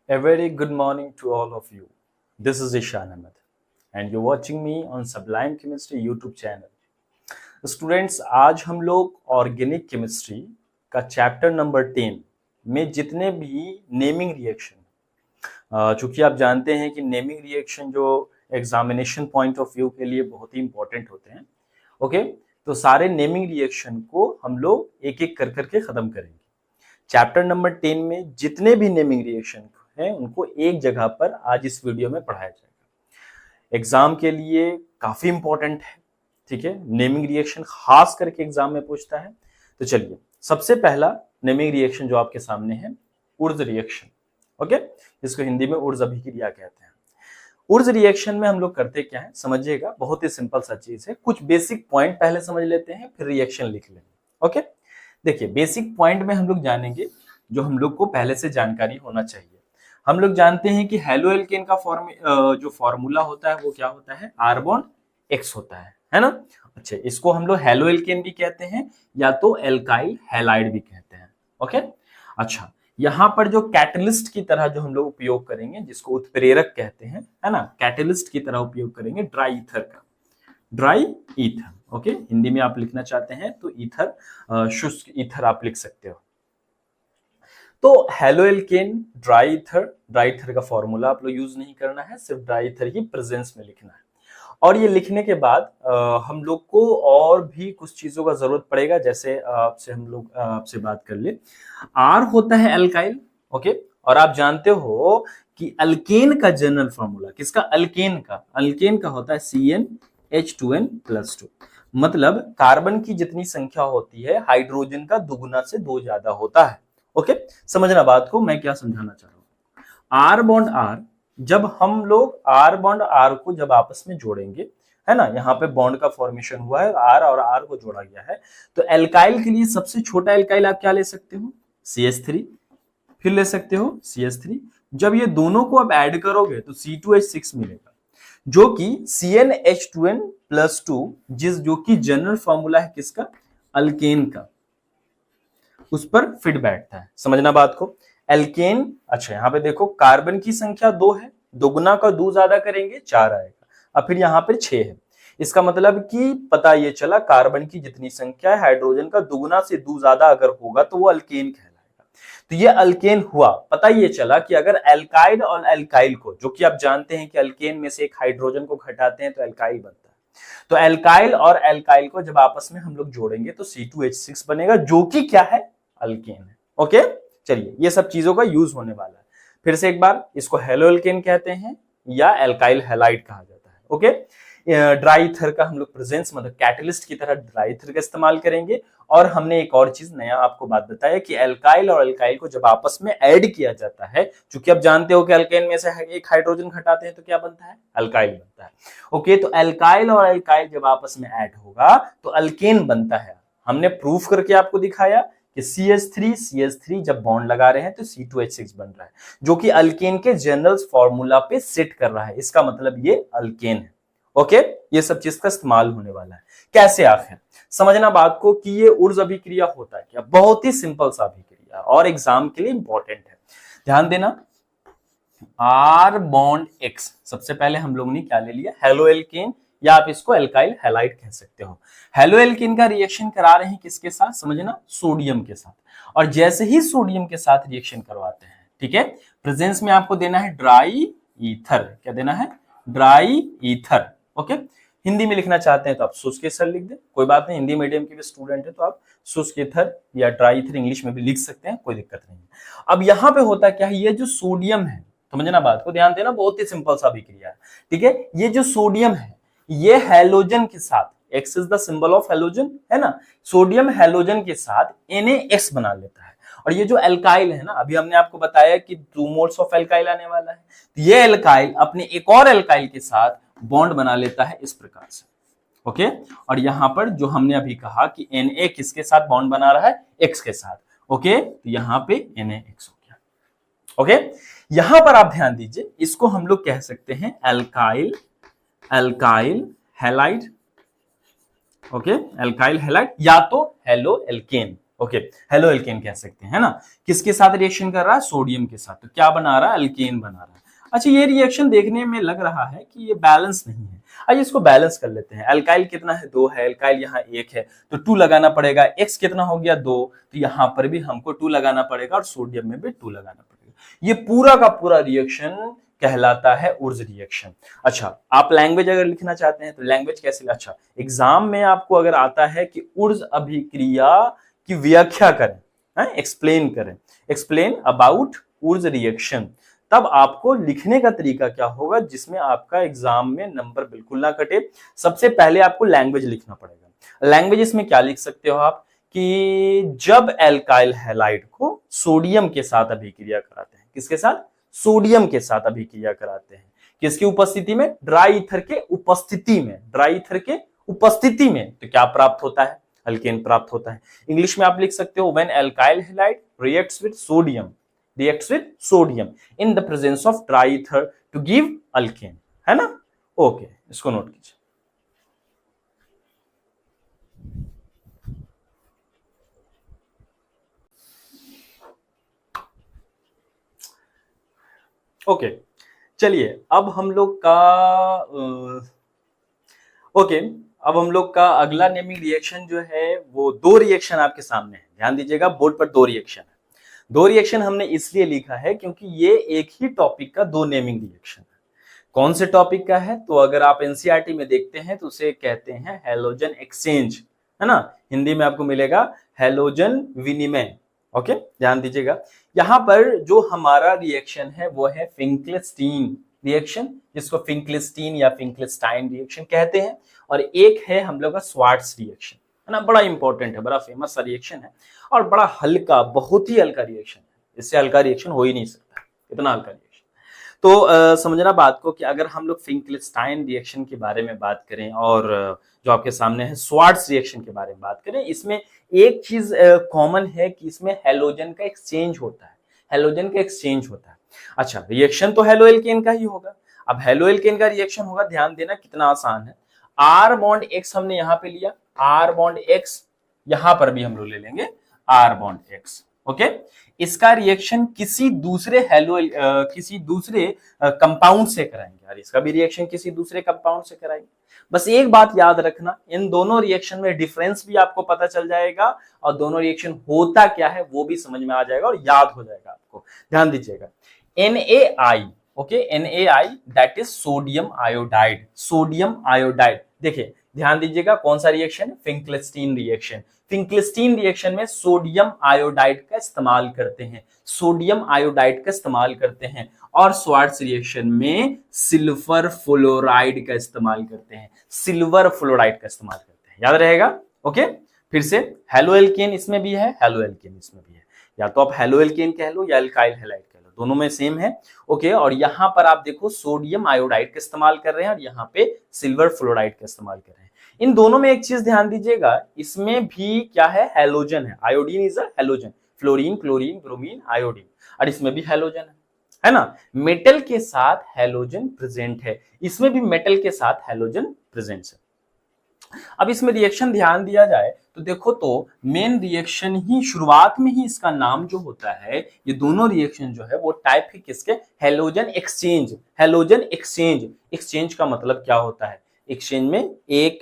A very good morning to all of you. This is Ishan Ahmed, and you're watching me on Sublime Chemistry YouTube channel. Students, आज हम लोग organic chemistry का chapter number 10 में जितने भी naming reaction, चूंकि आप जानते हैं कि नेमिंग रिएक्शन जो एग्जामिनेशन पॉइंट ऑफ व्यू के लिए बहुत ही इंपॉर्टेंट होते हैं, ओके, तो सारे नेमिंग रिएक्शन को हम लोग एक एक कर करके खत्म करेंगे। चैप्टर नंबर 10 में जितने भी नेमिंग रिएक्शन हैं उनको एक जगह पर आज इस वीडियो में पढ़ाया जाएगा। एग्जाम के लिए काफी इंपॉर्टेंट है, ठीक है। नेमिंग रिएक्शन खास करके एग्जाम में पूछता है। तो चलिए, सबसे पहला नेमिंग रिएक्शन जो आपके सामने है, उर्ज रिएक्शन, ओके, जिसको हिंदी में उर्ज अभिक्रिया कहते हैं। उर्ज रिएक्शन में हम लोग करते क्या है समझिएगा, बहुत ही सिंपल सा चीज है। कुछ बेसिक पॉइंट पहले समझ लेते हैं, फिर रिएक्शन लिख लेंगे, ओके। देखिए, बेसिक पॉइंट में हम लोग जानेंगे जो हम लोग को पहले से जानकारी होना चाहिए। हम लोग जानते हैं कि हेलो एल्केन का जो फॉर्मूला होता है वो क्या होता है, R बॉन्ड X होता है ना। अच्छा, इसको हम लोग हेलो एल्केन भी कहते हैं या तो एल्काइल हैलाइड भी कहते हैं, ओके। अच्छा, यहाँ पर जो कैटलिस्ट की तरह जो हम लोग उपयोग करेंगे, जिसको उत्प्रेरक कहते हैं, है ना, कैटलिस्ट की तरह उपयोग करेंगे ड्राई ईथर का, ड्राई ईथर, ओके। हिंदी में आप लिखना चाहते हैं तो ईथर, शुष्क ईथर आप लिख सकते हो। तो हेलो एल्केन ड्राई ईथर का फॉर्मूला आप लोग यूज नहीं करना है, सिर्फ ड्राई ईथर की प्रेजेंस में लिखना है। और ये लिखने के बाद हम लोग को और भी कुछ चीजों का जरूरत पड़ेगा, जैसे आपसे बात कर ले। आर होता है अल्काइल, ओके, और आप जानते हो कि अल्केन का जनरल फॉर्मूला किसका, अल्केन का होता है CnH2n+2। मतलब कार्बन की जितनी संख्या होती है हाइड्रोजन का दुगुना से 2 ज्यादा होता है, ओके। समझना बात को, मैं क्या समझाना चाह रहा हूं। आर बॉन्ड आर, जब हम लोग आर बॉन्ड आर को जब आपस में जोड़ेंगे, है ना, यहाँ पे बॉन्ड का फॉर्मेशन हुआ है, आर और आर को जोड़ा गया है, तो एल्काइल के लिए सबसे छोटा एल्काइल आप क्या ले सकते हो, CH3, फिर ले सकते हो CH3। जब ये दोनों को आप ऐड करोगे तो C2H6 मिलेगा, जो कि CnH2n+2, जो कि जनरल फॉर्मूला है किसका, अल्केन का, उस पर फिट बैठता है। समझना बात को, एल्केन। अच्छा, यहाँ पे देखो कार्बन की संख्या 2 है, दोगुना का 2 ज्यादा करेंगे 4 आएगा, अब फिर यहाँ पे 6 है। इसका मतलब कि पता ये चला कार्बन की जितनी संख्या है हाइड्रोजन का दुगुना से 2 ज्यादा अगर होगा तो वो अल्केन कहलाएगा। तो ये अल्केन हुआ। पता ये चला कि अगर एल्काइल और एल्काइल को, जो कि आप जानते हैं कि अल्केन में से एक हाइड्रोजन को घटाते हैं तो एल्काइल बनता है, तो एल्काइल और एल्काइल को जब आपस में हम लोग जोड़ेंगे तो C2H6 बनेगा, जो कि क्या है, अल्केन है, ओके। चलिए, ये सब चीजों का यूज होने वाला है। फिर से एक बार, इसको हेलो एल्केन कहते हैं या एल्काइल हैलाइड कहा जाता है, ओके। ड्राई ईथर का हम लोग प्रेजेंस, मतलब कैटलिस्ट की तरह ड्राई ईथर का इस्तेमाल करेंगे। और हमने एक और चीज नया आपको बात बताया कि एल्काइल और एल्काइल को जब आपस में ऐड किया जाता है, क्योंकि आप जानते हो कि अल्केन में से एक हाइड्रोजन घटाते हैं तो क्या बनता है, अल्काइल बनता है, ओके। तो एल्काइल और एल्काइल जब आपस में ऐड होगा तो अल्केन बनता है। हमने प्रूफ करके आपको दिखाया कि CH3 जब बॉन्ड लगा रहे हैं तो C2H6 बन रहा है, जो कि अल्केन के जनरल फॉर्मूला पे सेट कर रहा है। इसका मतलब ये अल्केन है, ओके। ये सब चीज का इस्तेमाल होने वाला है। कैसे आखिर समझना बात को कि ये उर्ज अभिक्रिया होता है क्या, बहुत ही सिंपल सा अभिक्रिया और एग्जाम के लिए इंपॉर्टेंट है, ध्यान देना। R बॉन्ड X, सबसे पहले हम लोग ने क्या ले लिया, हेलो एल्केन, या आप इसको एल्काइल हैलाइड कह सकते हो। हेलो एल्केन का रिएक्शन करा रहे हैं किसके साथ, समझना, सोडियम के साथ। और जैसे ही सोडियम के साथ रिएक्शन करवाते हैं, ठीक है, प्रेजेंस में आपको देना है ड्राई ईथर। क्या देना है, ड्राई ईथर, ओके। हिंदी में लिखना चाहते हैं तो आप शुष्क ईथर लिख दें, कोई बात नहीं, हिंदी मीडियम के भी स्टूडेंट है तो आप शुष्क ईथर या ड्राई ईथर इंग्लिश में भी लिख सकते हैं, कोई दिक्कत नहीं है। अब यहाँ पे होता क्या है, ये जो सोडियम है, समझना बात को, ध्यान देना, बहुत ही सिंपल सा अभिक्रिया है, ठीक है। ये जो सोडियम है ये हैलोजन के साथ, X is the symbol of halogen, है ना, सोडियम हैलोजन के साथ NaX बना लेता है। और ये जो एल्काइल है ना, अभी हमने आपको बताया कि 2 मोल्स ऑफ एल्काइल आने वाला है, तो ये एल्काइल अपने एक और एल्काइल के साथ बॉन्ड बना लेता है इस प्रकार से, ओके। और यहां पर जो हमने अभी कहा कि Na किसके साथ बॉन्ड बना रहा है, X के साथ, ओके, तो यहां पे NaX हो गया, ओके। यहां पर आप ध्यान दीजिए, इसको हम लोग कह सकते हैं alkyl halide, okay, alkyl halide या तो halo alkane, okay, halo alkane कह सकते हैं, है ना। किसके साथ रिएक्शन कर रहा है? सोडियम के साथ। तो क्या बना रहा है? अल्केन बना रहा है। अच्छा, ये रिएक्शन देखने में लग रहा है कि ये बैलेंस नहीं है। आइए इसको बैलेंस कर लेते हैं। अल्काइल कितना है? 2 है। अल्काइल यहाँ 1 है, तो 2 लगाना पड़ेगा। एक्स कितना हो गया? 2, तो यहाँ पर भी हमको 2 लगाना पड़ेगा और सोडियम में भी 2 लगाना पड़ेगा। ये पूरा का पूरा रिएक्शन कहलाता है उर्ज रिएक्शन। अच्छा, आप लैंग्वेज अगर लिखना चाहते हैं तो लैंग्वेज कैसे? अच्छा, एग्जाम में आपको अगर आता है कि उर्ज अभिक्रिया की व्याख्या करें, एक्सप्लेन करें, एक्सप्लेन अबाउट उर्ज रिएक्शन, तब आपको लिखने का तरीका क्या होगा जिसमें आपका एग्जाम में नंबर बिल्कुल ना कटे। सबसे पहले आपको लैंग्वेज लिखना पड़ेगा। लैंग्वेज इसमें क्या लिख सकते हो आप कि जब एल्काइल हैलाइड को सोडियम के साथ अभिक्रिया कराते हैं, किसके साथ? सोडियम के साथ अभिक्रिया कराते हैं, किसकी उपस्थिति में? ड्राई ईथर के उपस्थिति में। ड्राई ईथर के उपस्थिति में तो क्या प्राप्त होता है? अल्केन प्राप्त होता है। इंग्लिश में आप लिख सकते हो when alkyl halide reacts with sodium in the presence of dry ether to give alkane, है ना। ओके, इसको नोट कीजिए। ओके, चलिए अब हम लोग का अब हम लोग का अगला नेमिंग रिएक्शन जो है वो 2 रिएक्शन आपके सामने है। ध्यान दीजिएगा, बोर्ड पर 2 रिएक्शन है। 2 रिएक्शन हमने इसलिए लिखा है क्योंकि ये एक ही टॉपिक का 2 नेमिंग रिएक्शन है। कौन से टॉपिक का है? तो अगर आप एनसीईआरटी में देखते हैं तो उसे कहते हैं हैलोजन एक्सचेंज, है ना। हिंदी में आपको मिलेगा हैलोजन विनिमय। ओके, ध्यान दीजिएगा। यहां पर जो हमारा रिएक्शन है वो है फिंकलेस्टीन रिएक्शन, जिसको फिंकलेस्टीन या फिंकलेस्टाइन रिएक्शन कहते हैं, और एक है हम लोग का स्वार्ट्स रिएक्शन, है ना। बड़ा इंपॉर्टेंट है, बड़ा फेमस सा रिएक्शन है और बड़ा हल्का, बहुत ही हल्का रिएक्शन है। इससे हल्का रिएक्शन हो ही नहीं सकता, इतना हल्का रिएक्शन। तो समझना बात को कि अगर हम लोग फिंकलेस्टाइन रिएक्शन के बारे में बात करें और जो आपके सामने है स्वार्ट्स रिएक्शन के बारे में बात करें, इसमें एक चीज कॉमन है कि इसमें हैलोजन का एक्सचेंज होता है। हैलोजन का एक्सचेंज होता है। अच्छा, रिएक्शन तो हेलो एल्केन का ही होगा। अब हेलो एल्केन का रिएक्शन होगा, ध्यान देना कितना आसान है। आर बॉन्ड एक्स हमने यहां पे लिया, आर बॉन्ड एक्स, यहां पर भी हम लोग ले लेंगे आर बॉन्ड एक्स। ओके, इसका रिएक्शन किसी दूसरे कंपाउंड से कराएंगे, और इसका भी रिएक्शन किसी दूसरे कंपाउंड से कराएंगे। बस एक बात याद रखना, इन दोनों रिएक्शन में डिफरेंस भी आपको पता चल जाएगा और दोनों रिएक्शन होता क्या है वो भी समझ में आ जाएगा और याद हो जाएगा आपको। ध्यान दीजिएगा, NaI, okay, NaI that is sodium iodide. Sodium iodide, देखिए ध्यान दीजिएगा कौन सा रिएक्शन है? फिंकलेस्टीन रिएक्शन। फिंकलेस्टीन रिएक्शन में सोडियम आयोडाइड का इस्तेमाल करते हैं, सोडियम आयोडाइड का इस्तेमाल करते हैं, और स्वार्ट्स रिएक्शन में सिल्वर फ्लोराइड का इस्तेमाल करते हैं, सिल्वर फ्लोराइड का इस्तेमाल करते हैं। याद रहेगा। ओके, फिर से हेलो एल्केन इसमें भी है, हेलो एल्केन इसमें भी है। या तो आप हेलो एल्केन कह लो या एल्काइल हैलाइड कह लो, दोनों में सेम है। ओके, और यहां पर आप देखो सोडियम आयोडाइड का इस्तेमाल कर रहे हैं और यहाँ पे सिल्वर फ्लोराइड का इस्तेमाल कर रहे हैं। इन दोनों में एक चीज ध्यान दीजिएगा, इसमें भी क्या है? हैलोजन है। Iodine is a halogen, fluorine, chlorine, bromine, iodine, और इसमें भी हैलोजन है ना। मेटल के साथ हैलोजन प्रेजेंट है, इसमें भी मेटल के साथ हैलोजन प्रेजेंट है। अब इसमें रिएक्शन ध्यान दिया जाए तो देखो, तो मेन रिएक्शन ही शुरुआत में ही इसका नाम जो होता है, ये दोनों रिएक्शन जो है वो टाइप है किसके? Halogen exchange. Halogen exchange, exchange का मतलब क्या होता है? एक्सचेंज में एक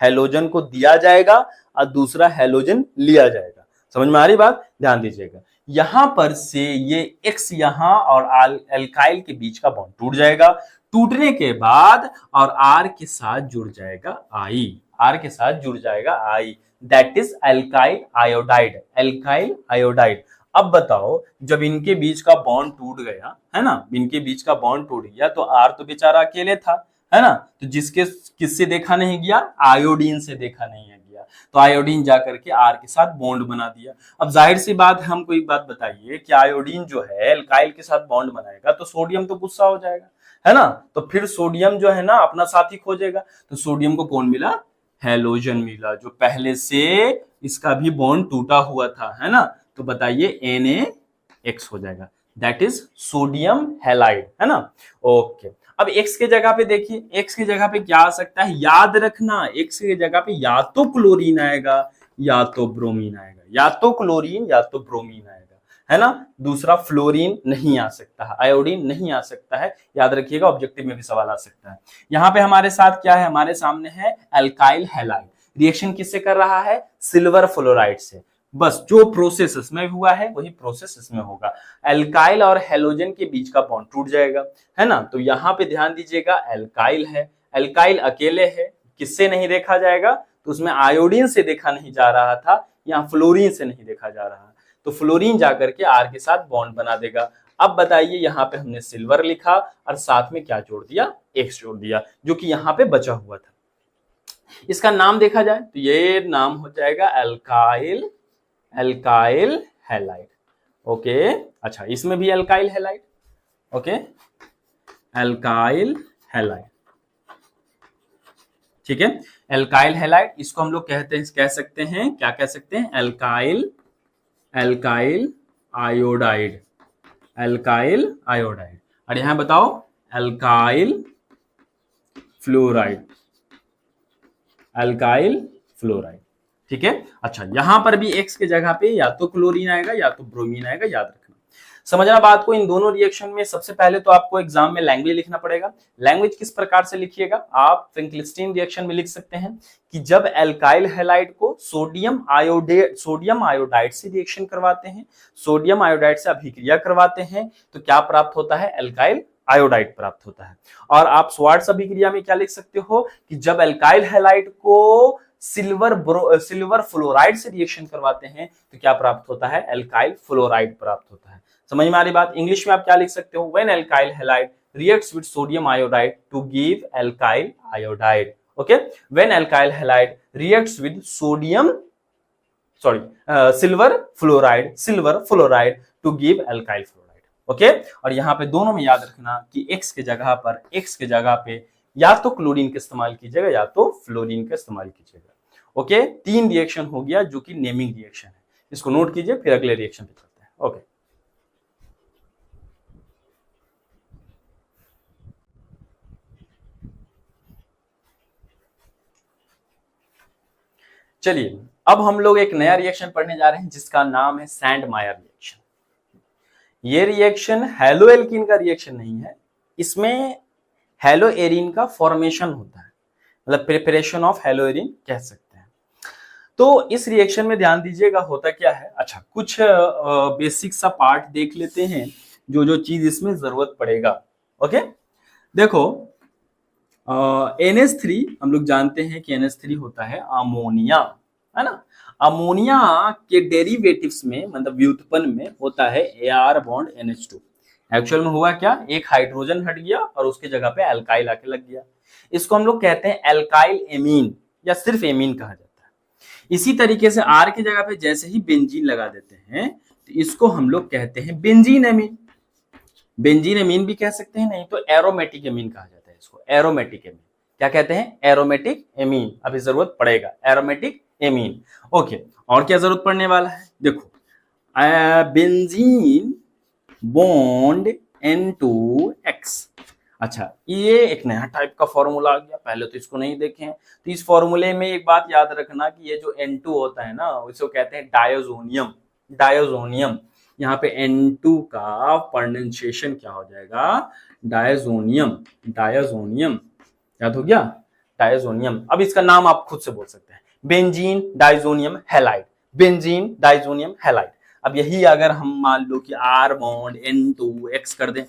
हैलोजन को दिया जाएगा और दूसरा हैलोजन लिया जाएगा। समझ में आ रही बात? ध्यान दीजिएगा, यहां पर से ये एक्स यहां और एल्काइल के बीच का बॉन्ड टूट जाएगा। टूटने के बाद और आर के साथ जुड़ जाएगा आई, आर के साथ जुड़ जाएगा I, that is alkyl iodide, alkyl iodide. अब बताओ, जब इनके बीच का बॉन्ड टूट गया, है ना, इनके बीच का बॉन्ड टूट गया तो आर तो बेचारा अकेले था, है ना, तो जिसके किससे देखा नहीं गया? आयोडीन से देखा नहीं गया, तो आयोडीन जाकर के आर के साथ बॉन्ड बना दिया। अब जाहिर सी बात, हमको एक बात बताइए कि आयोडीन जो है एल्काइल के साथ बॉन्ड बनाएगा तो सोडियम तो गुस्सा हो जाएगा, है ना, तो फिर सोडियम जो है ना अपना साथी खोजेगा। तो सोडियम को कौन मिला? हैलोजन मिला, जो पहले से इसका भी बॉन्ड टूटा हुआ था, है ना। तो बताइए NaX हो जाएगा, दैट इज सोडियम हैलाइड, है ना। ओके, अब X के जगह पे देखिए, X की जगह पे क्या आ सकता है? याद रखना, X की जगह पे या तो क्लोरीन आएगा या तो ब्रोमीन आएगा, या तो क्लोरीन या तो ब्रोमीन आएगा, है ना। दूसरा फ्लोरीन नहीं आ सकता है, आयोडीन नहीं आ सकता है, याद रखिएगा, ऑब्जेक्टिव में भी सवाल आ सकता है। यहाँ पे हमारे साथ क्या है, हमारे सामने है एल्काइल हैलाइड। रिएक्शन किससे कर रहा है, सिल्वर फ्लोराइड से। बस जो प्रोसेस इसमें हुआ है वही प्रोसेस इसमें होगा। एल्काइल और हेलोजन के बीच का बॉन्ड टूट जाएगा, है ना। तो यहाँ पे ध्यान दीजिएगा, एल्काइल है, एल्काइल अकेले है, किससे नहीं देखा जाएगा, तो उसमें आयोडीन से देखा नहीं जा रहा था, यहाँ फ्लोरीन से नहीं देखा जा रहा, तो फ्लोरीन जाकर के आर के साथ बॉन्ड बना देगा। अब बताइए, यहाँ पे हमने सिल्वर लिखा और साथ में क्या जोड़ दिया, एक्स जोड़ दिया, जो कि यहाँ पे बचा हुआ था। इसका नाम देखा जाए तो ये नाम हो जाएगा एल्काइल, एल्काइल हैलाइड। ओके, अच्छा, इसमें भी alkyl halide. Okay, alkyl halide, ठीक है, एल्काइल हैलाइड। इसको हम लोग कहते हैं, कह सकते हैं, क्या कह सकते हैं, alkyl, alkyl iodide, alkyl iodide. और यहां बताओ एल्काइल फ्लोराइड, एल्काइल फ्लोराइड, ठीक है। अच्छा, यहां पर भी एक्स के जगह पे या तो क्लोरीन आएगा या तो ब्रोमीन आएगा, याद रखना। समझना बात को, इन दोनों रिएक्शन में सबसे पहले तो आपको एग्जाम में लैंग्वेज लिखना पड़ेगा। लैंग्वेज किस प्रकार से लिखिएगा, आप फिंकलिस्टीन रिएक्शन में लिख सकते हैं कि जब एल्काइल हैलाइड को सोडियम आयोडाइड से रिएक्शन करवाते हैं, सोडियम आयोडाइड से अभिक्रिया करवाते हैं, तो क्या प्राप्त होता है, एल्काइल आयोडाइड प्राप्त होता है। और आप स्वार्ट्ज अभिक्रिया में क्या लिख सकते हो कि जब एल्काइल हैलाइड को सिल्वर फ्लोराइड से रिएक्शन करवाते हैं तो क्या प्राप्त होता है, एल्काइल फ्लोराइड प्राप्त होता है। समझ में आ रही बात। इंग्लिश में आप क्या लिख सकते हो, when alkyl halide reacts with sodium iodide to give alkyl iodide. Okay, when alkyl halide reacts with silver fluoride to give alkyl fluoride. Okay, और यहाँ पे दोनों में याद रखना कि एक्स के जगह पे या तो क्लोरीन का इस्तेमाल कीजिएगा या तो फ्लोरीन का इस्तेमाल कीजिएगा। ओके, 3 रिएक्शन हो गया जो कि नेमिंग रिएक्शन है, इसको नोट कीजिए, फिर अगले रिएक्शन पे चलते हैं। ओके, चलिए अब हम लोग एक नया रिएक्शन पढ़ने जा रहे हैं जिसका नाम है सैंड मायर रिएक्शन। ये रिएक्शन हैलो एल्कीन का रिएक्शन नहीं है, इसमें हैलो एरीन का फॉर्मेशन होता है, मतलब प्रिपरेशन ऑफ हैलो एरीन कह सकते हैं। तो इस रिएक्शन में ध्यान दीजिएगा होता क्या है। अच्छा, कुछ बेसिक सा पार्ट देख लेते हैं, जो जो चीज इसमें जरूरत पड़ेगा। ओके, देखो NH3 हम लोग जानते हैं कि NH3 होता है अमोनिया, है ना। अमोनिया के डेरिवेटिव्स में, मतलब व्युत्पन्न में होता है Ar बॉन्ड NH2। एक्चुअल में हुआ क्या, एक हाइड्रोजन हट गया और उसके जगह पे एल्काइल आके लग गया। इसको हम लोग कहते हैं एल्काइल एमीन या सिर्फ एमीन कहा जाता है। इसी तरीके से R की जगह पे जैसे ही बेंजीन लगा देते हैं तो इसको हम लोग कहते हैं बेंजीन एमीन। बेंजीन एमीन भी कह सकते हैं, नहीं तो एरोमेटिक एमीन कहा जाता है इसको, एरोमेटिक एमीन। क्या कहते हैं, एरोमेटिक एमीन। अभी जरूरत पड़ेगा एरोमेटिक एमीन। ओके, और क्या जरूरत पड़ने वाला है, देखो बेंजीन बॉन्ड N2X। अच्छा, ये एक नया टाइप का फॉर्मूला आ गया, पहले तो इसको नहीं देखे हैं। तो इस फॉर्मूले में एक बात याद रखना कि ये जो N2 होता है ना, इसको कहते हैं डायोजोनियम। डायोजोनियम, यहाँ पे N2 का प्रोनाउंसिएशन क्या हो जाएगा, डायोजोनियम। डायोजोनियम याद हो गया, डायोजोनियम। अब इसका नाम आप खुद से बोल सकते हैं, benzene diazonium halide, benzene diazonium halide. अब यही अगर हम मान लो कि R बॉन्ड N2X कर दें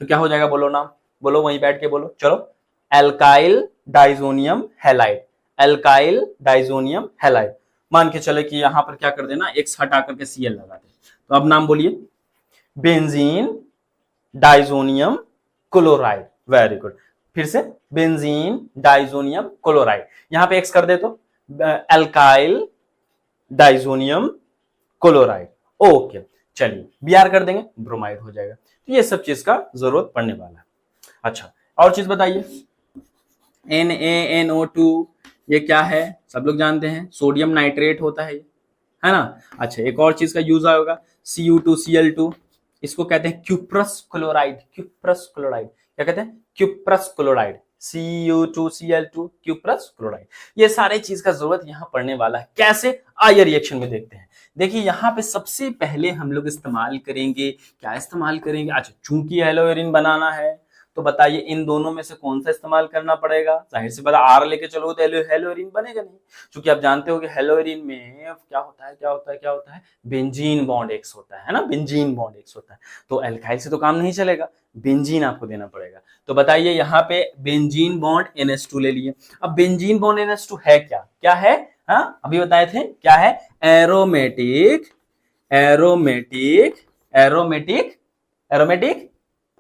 तो क्या हो जाएगा, बोलो नाम, बोलो, वहीं बैठ के बोलो, चलो, alkyl diazonium halide, alkyl diazonium halide. मान के चले कि यहां पर क्या कर देना, X हटा करके Cl लगा दे, तो अब नाम बोलिए, benzene diazonium chloride. Very good, फिर से बेंजीन डाइजोनियम क्लोराइड, यहां पे X कर दे तो एल्काइल डाइजोनियम क्लोराइड। ओके, चलिए Br कर देंगे, ब्रोमाइड हो जाएगा। तो ये सब चीज का जरूरत पड़ने वाला है। अच्छा, और चीज बताइए, NaNO2 ये क्या है, सब लोग जानते हैं, सोडियम नाइट्रेट होता है है ना। अच्छा, एक और चीज का यूज होगा, Cu2Cl2, इसको कहते हैं क्यूप्रस क्लोराइड। क्यूप्रस क्लोराइड क्या कहते हैं, cuprous chloride. Cu2Cl2 cuprous chloride. ये सारे चीज का जरूरत यहाँ पड़ने वाला है। कैसे, आइए रिएक्शन में देखते हैं। देखिए यहाँ पे सबसे पहले हम लोग इस्तेमाल करेंगे, क्या इस्तेमाल करेंगे, अच्छा चूंकि हेलोएरिन बनाना है तो बताइए इन दोनों में से कौन सा इस्तेमाल करना पड़ेगा। जाहिर सी बात आर लेके चलो तो हेलोएरिन बनेगा नहीं, क्योंकि आप जानते हो कि हेलोएरिन में क्या होता है बेंजीन बॉन्ड एक्स होता है ना, बेंजीन बॉन्ड एक्स होता है, तो एल्काइल से तो काम नहीं चलेगा, बेंजीन आपको देना पड़ेगा। तो बताइए यहाँ पे बेंजीन बॉन्ड NH2 ले लिए। अब बेंजीन बॉन्ड NH2 है क्या है, हाँ अभी बताए थे क्या है, एरोमेटिक एरोमेटिक एरोमेटिक एरोमेटिक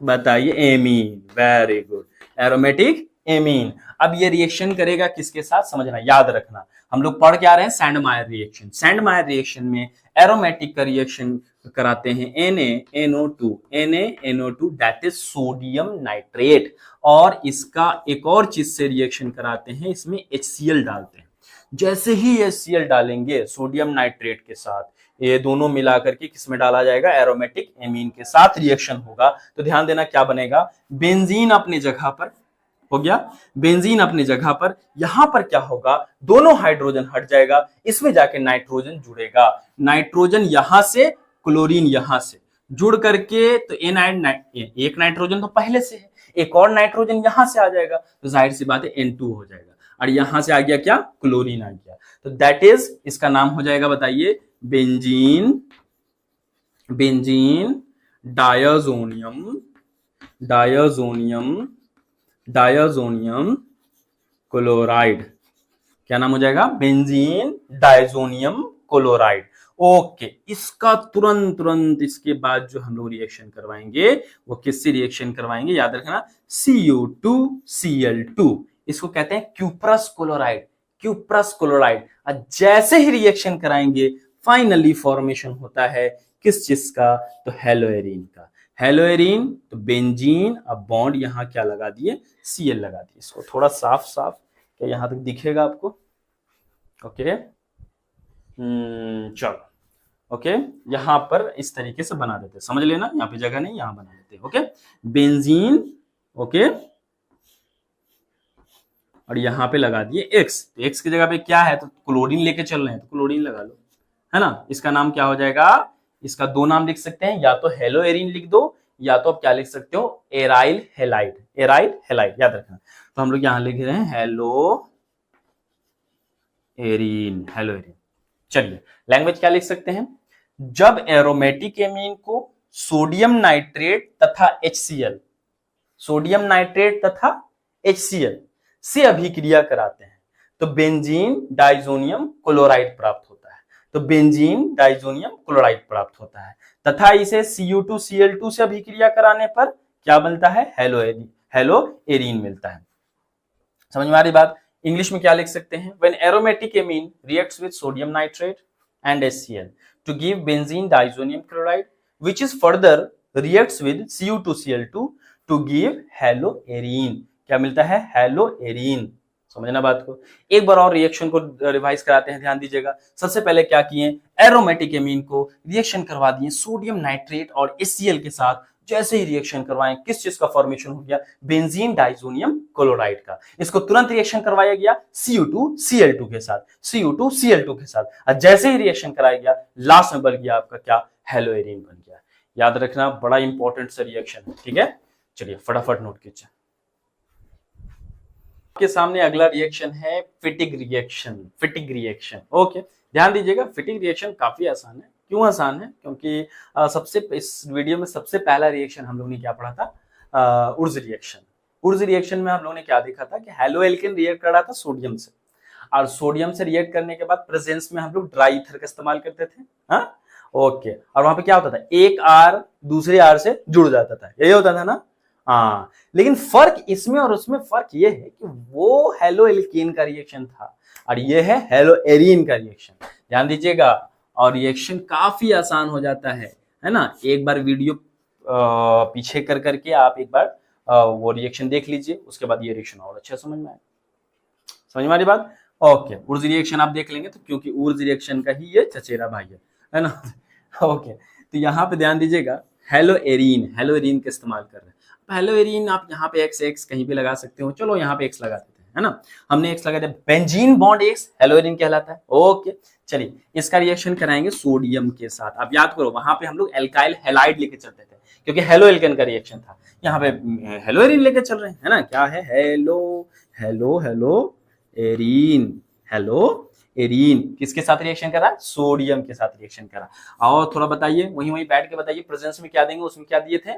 बताइए amine, very good, aromatic amine. अब ये रिएक्शन करेगा किसके साथ, समझना याद रखना, हम लोग पढ़ के आ रहे हैं सैंडमायर रिएक्शन। सैंडमायर रिएक्शन में एरोमेटिक का रिएक्शन कराते हैं Na NO2 that is sodium nitrate, और इसका एक और चीज से रिएक्शन कराते हैं, इसमें HCl डालते हैं। जैसे ही HCl डालेंगे सोडियम नाइट्रेट के साथ, ये दोनों मिलाकर के किसमें डाला जाएगा, एरोमेटिक एमीन के साथ रिएक्शन होगा। तो ध्यान देना क्या बनेगा, बेंजीन अपनी जगह पर हो गया, बेंजीन अपनी जगह पर, यहां पर क्या होगा, दोनों हाइड्रोजन हट जाएगा, इसमें जाके नाइट्रोजन जुड़ेगा, नाइट्रोजन यहां से क्लोरीन यहां से जुड़ करके, तो एक नाइट्रोजन तो पहले से है, एक और नाइट्रोजन यहां से आ जाएगा, तो जाहिर सी बात है N2 हो जाएगा, और यहां से आ गया क्या, क्लोरीन आ गया। तो दैट इज, इसका नाम हो जाएगा बताइए benzene benzene diazonium diazonium diazonium chloride. क्या नाम हो जाएगा, बेंजीन डायजोनियम क्लोराइड। ओके, इसका तुरंत इसके बाद जो हम लोग रिएक्शन करवाएंगे वो किससे रिएक्शन करवाएंगे, याद रखना, Cu2Cl2, इसको कहते हैं क्यूप्रस क्लोराइड, क्यूप्रस क्लोराइड। जैसे ही रिएक्शन कराएंगे फाइनली फॉर्मेशन होता है किस चीज का, तो हेलोएरिन का, हेलोएरिन तो बेंजीन, अब बॉन्ड यहां क्या लगा दिए, Cl लगा दिए। इसको थोड़ा साफ क्या यहां तक दिखेगा आपको, ओके चलो, ओके यहां पर इस तरीके से बना देते, समझ लेना, यहाँ पे जगह नहीं, यहां बना देते, ओके बेंजीन, ओके और यहां पे लगा दिए X, तो X की जगह पे क्या है, तो क्लोरीन लेके चल रहे हैं तो क्लोरीन लगा लो, है ना। इसका नाम क्या हो जाएगा, इसका दो नाम लिख सकते हैं, या तो हेलोएरिन लिख दो, या तो आप क्या लिख सकते हो, एराइल हेलाइड, एराइल हेलाइड याद रखना। तो हम लोग यहां लिख रहे हैं हेलोएरिन, हेलोएरिन। चलिए लैंग्वेज क्या लिख सकते हैं, जब एरोमेटिक एमीन को सोडियम नाइट्रेट तथा HCl, सोडियम नाइट्रेट तथा HCl से अभिक्रिया कराते हैं तो बेंजीन डाइजोनियम क्लोराइड प्राप्त होता है, तो बेंजीन डाइजोनियम क्लोराइड प्राप्त होता है, तथा इसे Cu2Cl2 से अभिक्रिया कराने पर क्या बनता है, हेलोएरिन मिलता है। समझ में आ रही बात। इंग्लिश में क्या लिख सकते हैं, when aromatic amine reacts with sodium nitrate and HCl to give benzene diazonium chloride which is further reacts with Cu2Cl2 to give हेलोएरिन, क्या मिलता है, हेलोएरिन। समझना बात को। एक बार और रिएक्शन को रिवाइज कराते हैं, ध्यान दीजिएगा। सबसे पहले क्या किए, एरोमेटिक एमीन को रिएक्शन करवा दिए सोडियम नाइट्रेट और HCl के साथ। जैसे ही रिएक्शन करवाएं किस चीज का फॉर्मेशन हो गया, बेंजीन डाइजोनियम क्लोराइड का। इसको तुरंत रिएक्शन करवाया गया Cu2Cl2 के साथ, Cu2Cl2 के साथ। और जैसे ही रिएक्शन कराया गया लास्ट में बन गया आपका क्या, हेलोएरिन बन गया। याद रखना, बड़ा इंपॉर्टेंट सा रिएक्शन है, ठीक है। चलिए फटाफट नोट कीजिए। आपके सामने अगला रिएक्शन है फिटिग रिएक्शन, फिटिग रिएक्शन। ओके ध्यान दीजिएगा, फिटिग रिएक्शन काफी आसान है। क्यों आसान है, क्योंकि सबसे इस वीडियो में सबसे पहला रिएक्शन हम लोगों ने क्या पढ़ा था, उर्ज रिएक्शन। उर्ज रिएक्शन में हम लोगों ने क्या देखा था कि हेलोएल्केन रिएक्ट कर रहा था सोडियम से, और सोडियम से रिएक्ट करने के बाद प्रेजेंस में हम लोग ड्राई ईथर का इस्तेमाल करते थे, हाँ ओके। और वहां पे क्या होता था, एक आर दूसरे आर से जुड़ जाता था, यही होता था ना, हाँ। लेकिन फर्क इसमें और उसमें फर्क ये है कि वो हेलोएल्केन का रिएक्शन था और ये है हेलोएरिन का रिएक्शन। ध्यान दीजिएगा, और रिएक्शन काफी आसान हो जाता है ना। एक बार वीडियो पीछे कर करके आप एक बार वो रिएक्शन देख लीजिए, उसके बाद ये रिएक्शन और अच्छा समझ में आए। समझ में आ रही बात। ओके उर्ज रिएक्शन आप देख लेंगे, तो क्योंकि उर्ज रिएक्शन का ही ये चचेरा भाई है ना। ओके तो यहाँ पे ध्यान दीजिएगा, हेलोएरीन, हेलोएरीन का इस्तेमाल कर रहे हैं। हेलोएरीन आप यहाँ पे एक्स एक्स कहीं भी लगा सकते हो, चलो यहाँ पे एक्स लगा देते हैं, है ना, हमने एक्स लगा दिया। बेंजीन बॉन्ड एक्स हेलोएरीन कहलाता है। ओके, चलिए इसका रिएक्शन कराएंगे सोडियम के साथ। आप याद करो वहां पे हम लोग एल्काइल हैलाइड लेके चलते थे क्योंकि हेलो एल्केन का रिएक्शन था, यहाँ पे हेलोएरीन लेके चल रहे हैं, है ना। क्या है, hello hello hello arene, hello arene किसके साथ रिएक्शन करा, सोडियम के साथ रिएक्शन करा। और थोड़ा बताइए, वहीं वहीं बैठ के बताइए प्रेजेंस में क्या देंगे, उसमें क्या दिए थे,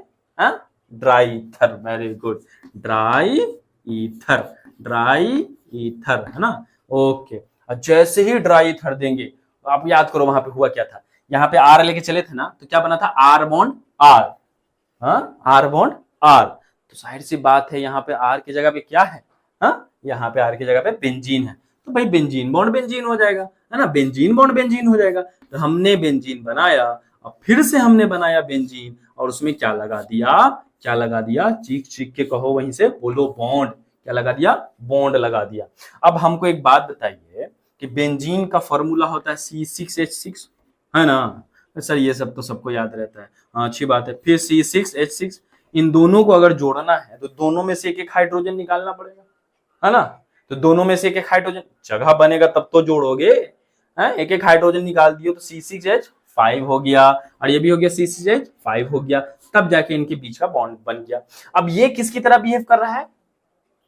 dry ether, very good, dry ether, dry ether, है ना। ओके, और जैसे ही ड्राई ईथर देंगे, आप याद करो वहां पे हुआ क्या था, यहाँ पे आर लेके चले थे ना, तो क्या बना था, R bond R, R bond R, तो जाहिर सी बात है यहाँ पे आर की जगह पे क्या है, यहाँ पे आर की जगह पे बेंजीन है, तो भाई बेंजीन बॉन्ड बेंजीन हो जाएगा, है ना, बेंजीन बॉन्ड बेंजीन हो जाएगा। तो हमने बेंजीन बनाया और फिर से हमने बनाया बेंजीन, और उसमें क्या लगा दिया, क्या लगा दिया, चीख चीख के कहो वहीं से, बोलो बॉन्ड, क्या लगा दिया, बॉन्ड लगा दिया। अब हमको एक बात बताइए कि बेंजीन का फॉर्मूला होता है C6H6, है ना। सर ये सब तो सबको याद रहता है, अच्छी बात है। फिर C6H6, इन दोनों को अगर जोड़ना है तो दोनों में से एक एक हाइड्रोजन निकालना पड़ेगा, है ना। तो दोनों में से एक एक हाइड्रोजन जगह बनेगा तब तो जोड़ोगे, एक एक हाइड्रोजन निकाल दियो तो C6H5 हो गया, और ये भी हो गया C6H5 हो गया, तब जाके इनके बीच का बॉन्ड बन गया। अब ये किसकी तरह बिहेव कर रहा है,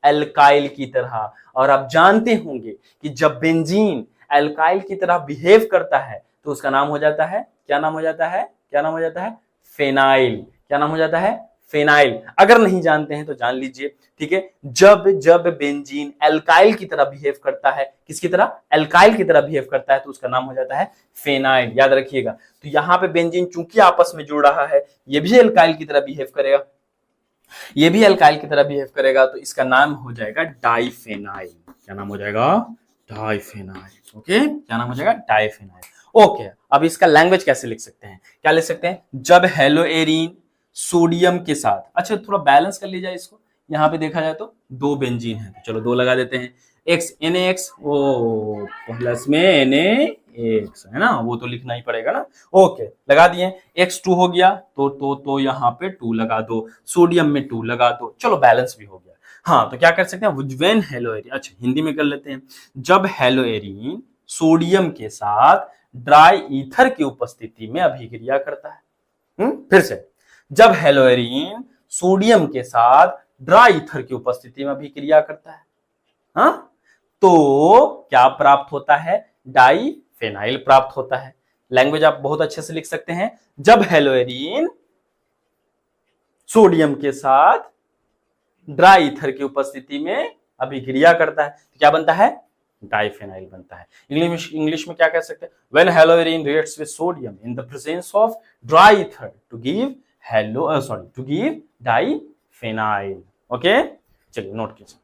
एल्काइल की तरह। और आप जानते होंगे कि जब बेंजीन एल्काइल की तरह बिहेव करता है तो उसका नाम हो जाता है, क्या नाम हो जाता है, क्या नाम हो जाता है, फेनाइल। क्या नाम हो जाता है, फेनाइल। अगर नहीं जानते हैं तो जान लीजिए, ठीक है। जब जब बेंजीन एल्काइल की तरह बिहेव करता है, किसकी तरह, एल्काइल की तरह बिहेव करता है, तो उसका नाम हो जाता है फेनाइल, याद रखिएगा। तो यहाँ पे बेंजीन चूंकि आपस में जुड़ रहा है, ये भी एल्काइल की तरह बिहेव करेगा, ये भी एल्काइल की तरह बिहेव करेगा, तो इसका नाम हो जाएगा डाइफेनाइल। क्या नाम हो जाएगा, डाइफेनाइल। ओके, क्या नाम हो जाएगा, डाइफेनाइल। ओके, अब इसका लैंग्वेज कैसे लिख सकते हैं, क्या लिख सकते हैं, जब हेलोएरीन सोडियम के साथ, अच्छा थोड़ा बैलेंस कर लीजिए इसको, यहाँ पे देखा जाए तो दो बेंजीन है, तो चलो दो लगा देते हैं, एक्स NaX ओ प्लस में NaX, है ना, वो तो लिखना ही पड़ेगा ना। ओके, लगा दिए, X2 हो गया, तो यहाँ पे 2 लगा दो, सोडियम में 2 लगा दो, चलो बैलेंस भी हो गया। हाँ, तो क्या कर सकते हैं, व्हेन हेलोएरीन, अच्छा हिंदी में कर लेते हैं, जब हेलोएरीन सोडियम के साथ ड्राई ईथर की उपस्थिति में अभिक्रिया करता है। फिर से, जब हेलोएरीन सोडियम के साथ ड्राई ईथर की उपस्थिति में अभिक्रिया करता है, तो क्या प्राप्त होता है, डाइफेनाइल प्राप्त होता है। लैंग्वेज आप बहुत अच्छे से लिख सकते हैं, जब हेलोएरीन सोडियम के साथ ड्राई ईथर की उपस्थिति में अभिक्रिया करता है, तो क्या बनता है, डाइफेनाइल बनता है। इंग्लिश में क्या कह सकते हैं, when haloarene reacts with sodium in the presence of dry ether to give to give diphenyl. Okay, चलिए नोट कीजिए।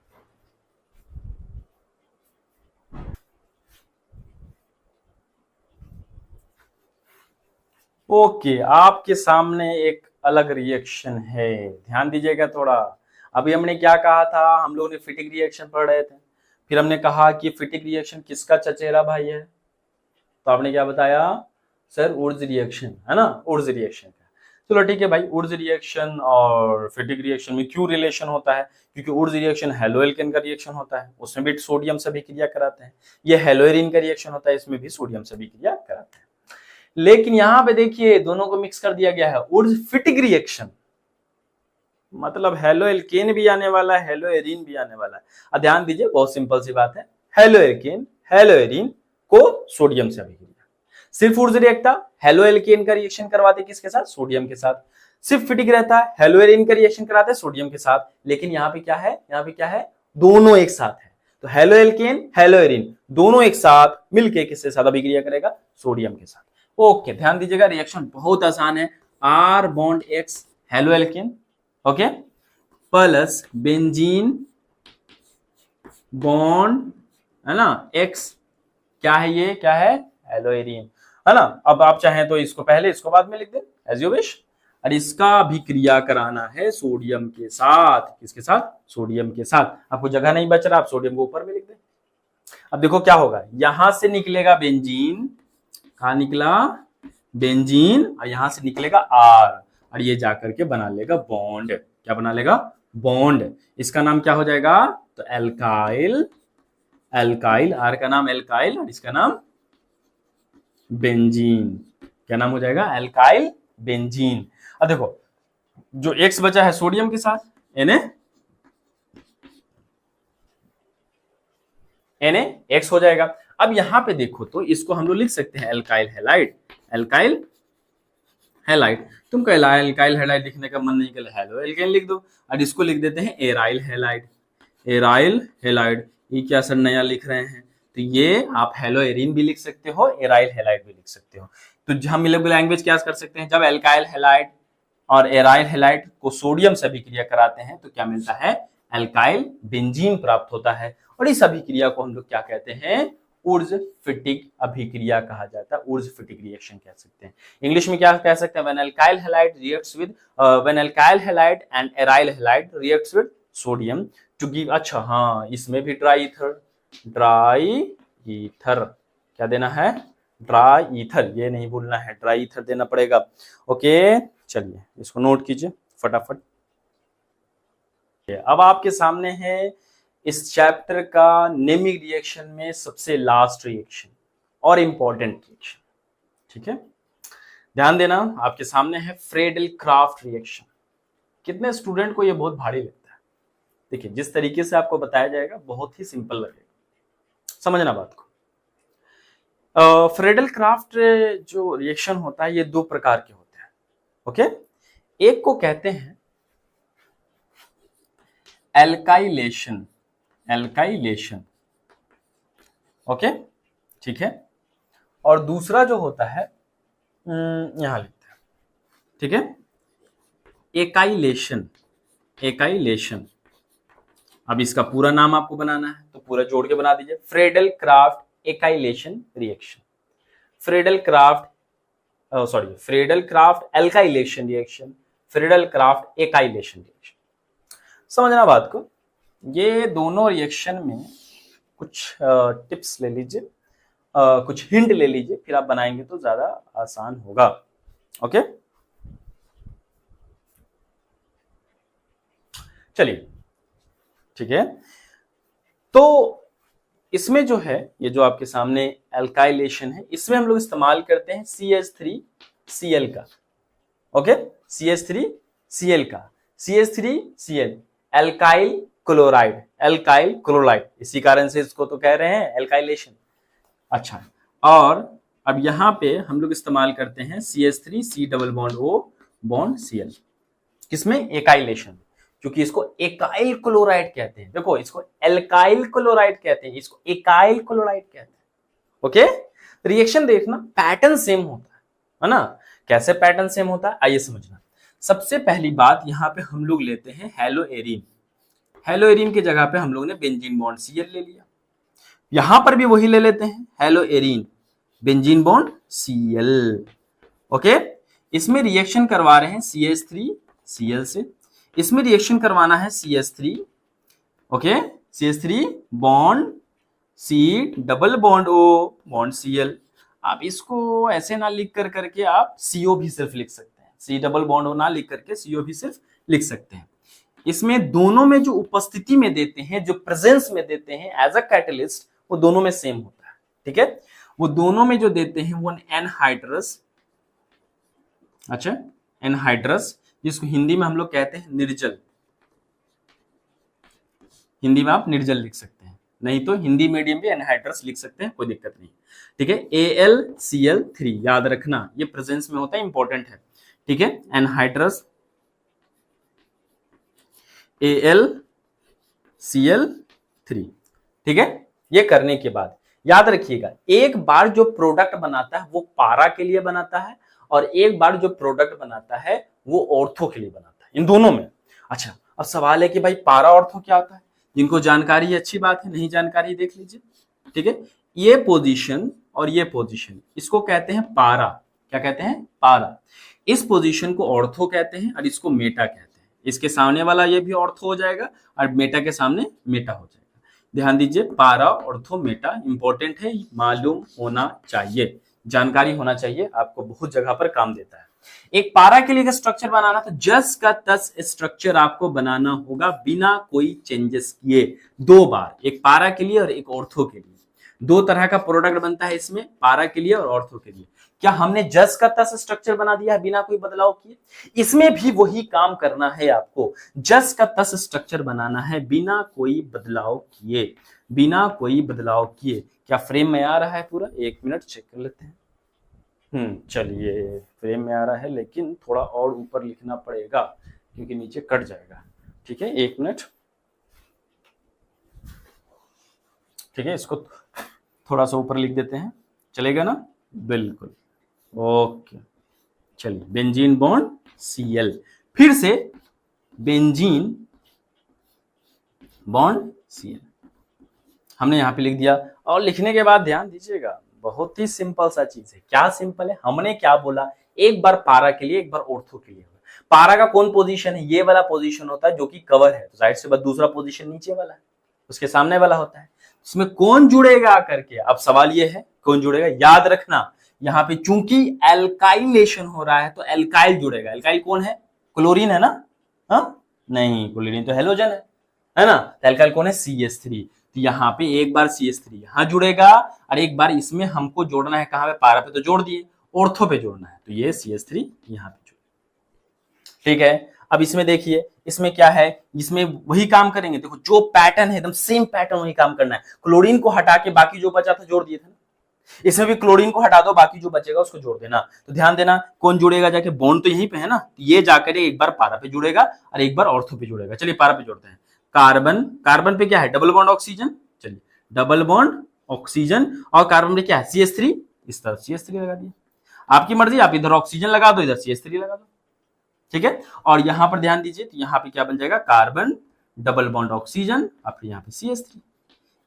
ओके, आपके सामने एक अलग रिएक्शन है, ध्यान दीजिएगा थोड़ा। अभी हमने क्या कहा था, हम लोगों ने फिटिक रिएक्शन पढ़ रहे थे, फिर हमने कहा कि फिटिक रिएक्शन किसका चचेरा भाई है, तो आपने क्या बताया, सर उर्ज रिएक्शन, है ना, उर्ज रिएक्शन का। चलो ठीक है भाई, उर्ज रिएक्शन और फिटिक रिएक्शन में क्यों रिलेशन होता है, क्योंकि उर्ज रिएक्शन हेलोएल्केन का रिएक्शन होता है, उसमें भी सोडियम से अभिक्रिया कराते हैं। ये हेलोएरीन का रिएक्शन होता है, इसमें भी सोडियम से अभिक्रिया कराते हैं। लेकिन यहां पे देखिए दोनों को मिक्स कर दिया गया है, उर्ज फिटिक रिएक्शन, मतलब हेलोएल्केन भी आने वाला है, हेलोएरीन भी आने वाला है। ध्यान दीजिए, बहुत सिंपल सी बात है, हेलोएरीन को सोडियम से अभिक्रिया, सिर्फ उर्ज रिएक्ट था, हेलोएल्केन का रिएक्शन करवाते किसके साथ, सोडियम के साथ। सिर्फ फिटिक रहता है, हेलोएरीन का रिएक्शन कराते सोडियम के साथ। लेकिन यहाँ पे क्या है, यहाँ पे क्या है, दोनों एक साथ है, तो हेलोएल्केन हेलोएरीन दोनों एक साथ मिलके किसके साथ अभिक्रिया करेगा, सोडियम के साथ। ओके, ध्यान दीजिएगा, रिएक्शन बहुत आसान है, R bond X haloalkane, okay, plus benzene bond, है ना, X, क्या है ये, क्या है, हेलोएरीन, है ना। अब आप चाहें तो इसको पहले इसको बाद में लिख दें, एज यू विश। और इसका अभिक्रिया कराना है सोडियम के साथ, किसके साथ, सोडियम के साथ। आपको जगह नहीं बच रहा, आप सोडियम को ऊपर में लिख दें। अब देखो क्या होगा, यहां से निकलेगा बेंजीन, कहा निकला, बेंजीन, और यहां से निकलेगा R, और ये जाकर के बना लेगा बॉन्ड। क्या बना लेगा? बॉन्ड। इसका नाम क्या हो जाएगा? तो एल्काइल। एल्काइल, आर का नाम एल्काइल और इसका नाम बेंजीन। क्या नाम हो जाएगा? Alkyl benzene. अब देखो जो X बचा है सोडियम के साथ Na हो जाएगा। अब यहां पे देखो तो इसको हम लोग लिख सकते हैं एल्काइल हैलाइड। Alkyl halide. तुमको एल्काइल हैलाइड लिखने का मन नहीं कर हेलो एल्केन लिख दो और इसको लिख देते हैं एराइल हैलाइड। Aryl halide. ये क्या सर नया लिख रहे हैं? तो ये आप हेलो एरिन भी लिख सकते हो, एराइल हैलाइड भी लिख सकते हो। तो हम लोग लैंग्वेज क्या कर सकते हैं? जब एल्काइल हैलाइड और एराइल हैलाइड को सोडियम से अभिक्रिया कराते हैं तो क्या मिलता है? एल्काइल बेंजीन प्राप्त होता है। और इस अभिक्रिया को हम लोग क्या कहते हैं? उर्ज-फिटिक अभिक्रिया कहा जाता है। उर्ज-फिटिक रिएक्शन कह सकते हैं। इंग्लिश में क्या कह सकते हैं? When alkyl halide reacts with when alkyl halide and aryl halide reacts with sodium to give. अच्छा हाँ, इसमें भी ड्राई ईथर। ड्राई ईथर क्या देना है? Dry ether. ये नहीं भूलना है, ड्राई ईथर देना पड़ेगा। ओके चलिए इसको नोट कीजिए फटाफट। अब आपके सामने है इस चैप्टर का नेमिंग रिएक्शन में सबसे लास्ट रिएक्शन और इंपॉर्टेंट रिएक्शन। ठीक है, ध्यान देना। आपके सामने है फ्रेडल क्राफ्ट रिएक्शन। कितने स्टूडेंट को ये बहुत भारी लगता है? देखिए जिस तरीके से आपको बताया जाएगा बहुत ही सिंपल लगेगा, समझना बात को। फ्रेडल क्राफ्ट जो रिएक्शन होता है ये दो प्रकार के होते हैं। ओके, एक को कहते हैं एल्काइलेशन। एल्काइलेशन, ओके ठीक है। और दूसरा जो होता है यहां लिखते हैं, ठीक है, एकाइलेशन। एकाइलेशन। अब इसका पूरा नाम आपको बनाना है तो पूरा जोड़ के बना दीजिए, Friedel Crafts acylation reaction. Friedel Crafts Friedel Crafts alkylation reaction, Friedel Crafts acylation reaction. समझना बात को। ये दोनों रिएक्शन में कुछ टिप्स ले लीजिए, कुछ हिंट ले लीजिए, फिर आप बनाएंगे तो ज्यादा आसान होगा। ओके चलिए ठीक है। तो इसमें जो है ये जो आपके सामने एल्काइलेशन है, इसमें हम लोग इस्तेमाल करते हैं CH3Cl का। ओके, CH3Cl का, CH3Cl alkyl chloride. Alkyl chloride, इसी कारण से इसको तो कह रहे हैं एल्काइलेशन। अच्छा, और अब यहां पे हम लोग इस्तेमाल करते हैं CH3C double bond O bond Cl। किसमें? एकाइलेशन, क्योंकि इसको एकाइल क्लोराइड कहते हैं। देखो इसको एल्काइल क्लोराइड कहते हैं, इसको एकाइल क्लोराइड कहते हैं। ओके, रिएक्शन देखना, पैटर्न सेम होता है ना। कैसे पैटर्न सेम होता है आइए समझना। सबसे पहली बात यहां पे हम लोग लेते हैं हेलो एरीन। हेलो एरीन की जगह पे हम लोग ने बेंजीन बॉन्ड Cl ले लिया। यहां पर भी वही ले लेते हैं, hello arene benzene bond Cl। Okay, इसमें रिएक्शन करवा रहे हैं CH3Cl से, इसमें रिएक्शन करवाना है CH3, okay, CH3 bond C double bond O bond Cl। आप इसको ऐसे ना लिख कर करके आप CO भी सिर्फ लिख सकते हैं, C डबल बॉन्ड O ना लिख करके CO भी सिर्फ लिख सकते हैं। इसमें दोनों में जो उपस्थिति में देते हैं, जो प्रेजेंस में देते हैं एज अ कैटलिस्ट, वो दोनों में सेम होता है। ठीक है, वो दोनों में जो देते हैं वो एनहाइड्रस। अच्छा, एनहाइड्रस, जिसको हिंदी में हम लोग कहते हैं निर्जल। हिंदी में आप निर्जल लिख सकते हैं, नहीं तो हिंदी मीडियम भी एनहाइड्रस लिख सकते हैं, कोई दिक्कत नहीं। ठीक है, AlCl3 याद रखना, ये प्रेजेंस में होता है, इंपॉर्टेंट है। ठीक है, एनहाइड्रस AlCl3। ठीक है, ये करने के बाद याद रखिएगा, एक बार जो प्रोडक्ट बनाता है वो पारा के लिए बनाता है और एक बार जो प्रोडक्ट बनाता है वो ऑर्थो के लिए बनाता है, इन दोनों में। अच्छा, अब सवाल है कि भाई पारा ऑर्थो क्या होता है? जिनको जानकारी है अच्छी बात है, नहीं जानकारी देख लीजिए। ठीक है, ये पोजीशन और ये पोजीशन, इसको कहते हैं पारा। क्या कहते हैं? पारा। इस पोजीशन को ऑर्थो कहते हैं और इसको मेटा कहते हैं। इसके सामने वाला ये भी ऑर्थो हो जाएगा और मेटा के सामने मेटा हो जाएगा। ध्यान दीजिए, पारा ऑर्थो मेटा इंपॉर्टेंट है, मालूम होना चाहिए, जानकारी होना चाहिए, आपको बहुत जगह पर काम देता है। एक पारा के लिए स्ट्रक्चर बनाना तो जस का तस स्ट्रक्चर आपको बनाना होगा बिना कोई चेंजेस किए 2 बार, एक पारा के लिए और एक ऑर्थो के लिए। 2 तरह का प्रोडक्ट बनता है इसमें, पारा के लिए और ऑर्थो के लिए। क्या हमने जस का तस स्ट्रक्चर बना दिया है बिना कोई बदलाव किए? इसमें भी वही काम करना है आपको, जस का तस स्ट्रक्चर बनाना है बिना कोई बदलाव किए, बिना कोई बदलाव किए। क्या फ्रेम में आ रहा है पूरा? 1 मिनट चेक कर लेते हैं। चलिए फ्रेम में आ रहा है, लेकिन थोड़ा और ऊपर लिखना पड़ेगा क्योंकि नीचे कट जाएगा। ठीक है, 1 मिनट। ठीक है, इसको थोड़ा सा ऊपर लिख देते हैं, चलेगा ना? बिल्कुल, ओके। चलिए, बेंजीन बॉन्ड Cl, फिर से बेंजीन बॉन्ड Cl हमने यहां पे लिख दिया। और लिखने के बाद ध्यान दीजिएगा, बहुत ही सिंपल सा चीज है। क्या सिंपल है? हमने क्या बोला, एक बार पारा के लिए, एक बार ऑर्थो के लिए। पारा का कौन पोजीशन है? ये वाला पोजीशन होता है जो कि कवर है, तो साइड से बाद दूसरा पोजीशन नीचे वाला है, उसके सामने वाला होता है। इसमें कौन जुड़ेगा करके अब सवाल ये है, कौन जुड़ेगा? याद रखना, यहाँ पे चूंकि एल्काइलेशन हो रहा है तो एल्काइल जुड़ेगा। एल्काइल कौन है? क्लोरीन है ना? हाँ नहीं, क्लोरीन तो हेलोजन है ना? तो एल्काइल कौन है? CH3। तो यहाँ पे एक बार CH3 यहाँ जुड़ेगा और एक बार इसमें हमको जोड़ना है, कहाँ पे? पारा पे तो जोड़ दिए, ऑर्थो पे जोड़ना है, तो ये CH3 यहाँ पे जोड़। ठीक है, अब इसमें देखिए, इसमें क्या है? इसमें वही काम करेंगे। देखो जो पैटर्न है एकदम सेम पैटर्न, वही काम करना है। क्लोरीन को हटा के बाकी जो बचा था जोड़ दिए थे ना, इसमें भी क्लोरीन को हटा दो, बाकी जो बचेगा उसको जोड़ देना। तो ध्यान देना, कौन जुड़ेगा जाके? बॉन्ड तो यहीं पे है ना, तो ये जाकर एक बार पारा पे जुड़ेगा और एक बार ऑर्थो पे जुड़ेगा। चलिए पारा पे जोड़ते हैं। कार्बन, कार्बन पे क्या है? Double bond oxygen. चलिए, डबल बॉन्ड ऑक्सीजन, और कार्बन पे क्या है? CH3। इस तरफ CH3 लगा दिया। आपकी मर्जी, आप इधर ऑक्सीजन लगा दो, इधर CH3 लगा दो। ठीक है, और यहां पर ध्यान दीजिए, तो यहाँ पे क्या बन जाएगा? कार्बन, डबल बॉन्ड ऑक्सीजन, और फिर यहाँ पे CH3।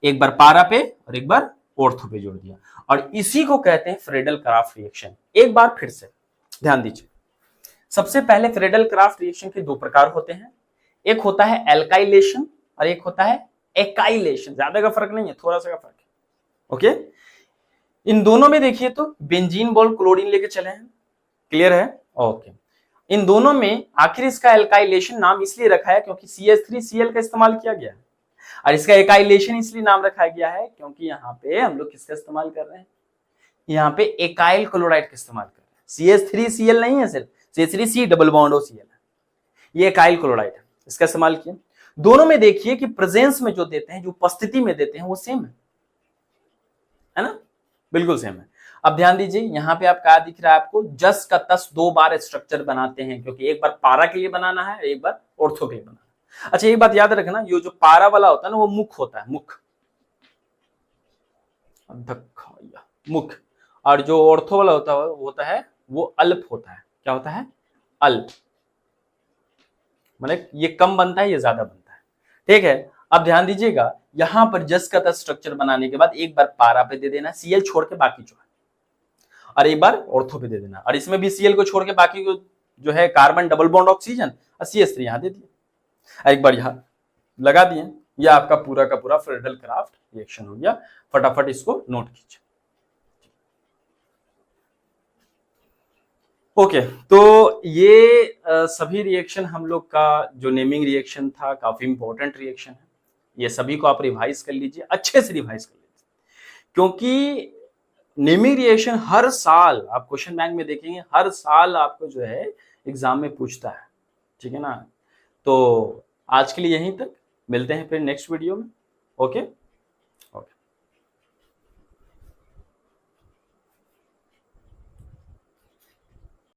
एक बार पारा पे और एक बार ऑर्थो पे जोड़ दिया, और इसी को कहते हैं फ्रेडल क्राफ्ट रिएक्शन। एक बार फिर से ध्यान दीजिए, सबसे पहले फ्रेडल क्राफ्ट रिएक्शन के 2 प्रकार होते हैं। एक होता है एल्काइलेशन और एक होता है एकाइलेशन। ज्यादा का फर्क नहीं है, थोड़ा सा का फर्क है। ओके, इन दोनों में देखिए तो बेंजीन बॉन्ड क्लोरीन लेके चले हैं, क्लियर है? ओके, इन दोनों में आखिर इसका एल्काइलेशन नाम इसलिए रखा है क्योंकि CH3Cl का इस्तेमाल किया गया है, और इसका एकाइलेशन इसलिए नाम रखा गया है क्योंकि यहाँ पे हम लोग किसका इस्तेमाल कर रहे हैं? यहाँ पे एकाइल क्लोराइड का इस्तेमाल कर रहे हैं। CH3Cl नहीं है, सिर्फ CH3C डबल बॉन्ड OCl है, ये एकाइल क्लोराइड है, इसका इस्तेमाल किया। दोनों में देखिए कि प्रेजेंस में जो देते हैं, जो उपस्थिति में देते हैं, वो सेम है ना? बिल्कुल सेम है। अब ध्यान दीजिए, यहाँ पे आप क्या दिख रहा है आपको? जस का तस 2 बार स्ट्रक्चर बनाते हैं, क्योंकि एक बार पारा के लिए बनाना है, एक बार ऑर्थो के लिए बनाना है। अच्छा, एक बात याद रखना, ये जो पारा वाला होता है ना, वो मुख होता है, मुख, मुख, और जो ऑर्थो वाला होता है वो अल्प होता है। क्या होता है? अल्प, मतलब ये कम बनता है, ये ज्यादा बनता है। ठीक है, अब ध्यान दीजिएगा, यहां पर जस का तस स्ट्रक्चर बनाने के बाद एक बार पारा पे दे देना Cl छोड़ के बाकी जो है, और एक बार ऑर्थो पे दे देना, और इसमें भी Cl को छोड़ के बाकी को जो है कार्बन, डबल बॉन्ड ऑक्सीजन और CH3 यहां दे दिया, एक बार यहां लगा दिए। यह आपका पूरा का पूरा फ्रेडल क्राफ्ट रिएक्शन हो गया। फटाफट इसको नोट कीजिए। ओके, तो ये सभी रिएक्शन हम लोग का जो नेमिंग रिएक्शन था, काफी इंपॉर्टेंट रिएक्शन है। ये सभी को आप रिवाइज कर लीजिए, अच्छे से रिवाइज कर लीजिए, क्योंकि नेमिंग रिएक्शन हर साल आप क्वेश्चन बैंक में देखेंगे, हर साल आपको जो है एग्जाम में पूछता है। ठीक है ना? तो आज के लिए यहीं तक, मिलते हैं फिर नेक्स्ट वीडियो में। ओके।